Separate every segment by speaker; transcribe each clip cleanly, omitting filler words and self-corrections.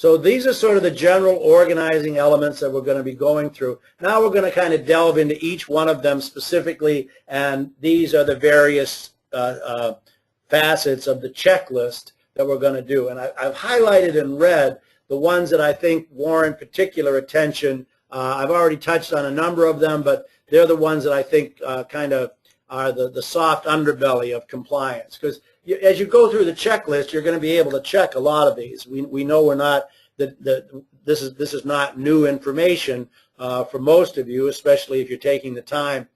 Speaker 1: So these are sort of the general organizing elements that we're going to be going through. Now we're going to kind of delve into each one of them specifically, and these are the various facets of the checklist that we're going to do. And I've highlighted in red the ones that I think warrant particular attention. I've already touched on a number of them, but they're the ones that I think kind of are the soft underbelly of compliance. Because as you go through the checklist, you're going to be able to check a lot of these. We know we're not this is not new information for most of you, especially if you're taking the time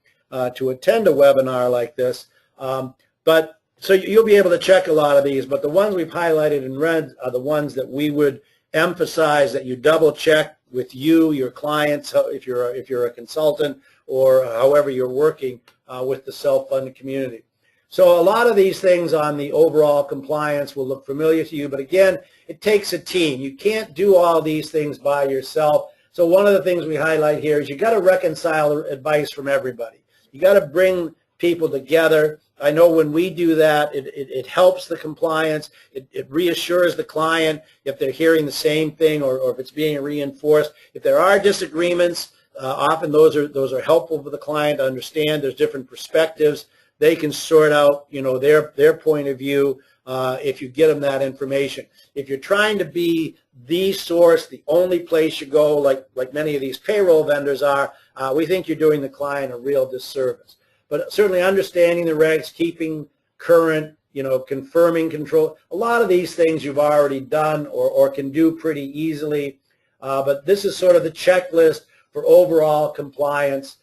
Speaker 1: to attend a webinar like this. But so you'll be able to check a lot of these. But the ones we've highlighted in red are the ones that we would emphasize that you double check with your clients, if you're a consultant or however you're working with the self-funded community. So a lot of these things on the overall compliance will look familiar to you, but again, it takes a team. You can't do all these things by yourself. So one of the things we highlight here is you got to reconcile advice from everybody. You got to bring people together. I know when we do that, it helps the compliance. It reassures the client if they're hearing the same thing or if it's being reinforced. If there are disagreements, often those are helpful for the client to understand. There's different perspectives. They can sort out, their point of view if you get them that information. If you're trying to be the source, the only place you go, like many of these payroll vendors are, we think you're doing the client a real disservice. But certainly understanding the regs, keeping current, confirming control, a lot of these things you've already done or can do pretty easily. But this is sort of the checklist for overall compliance.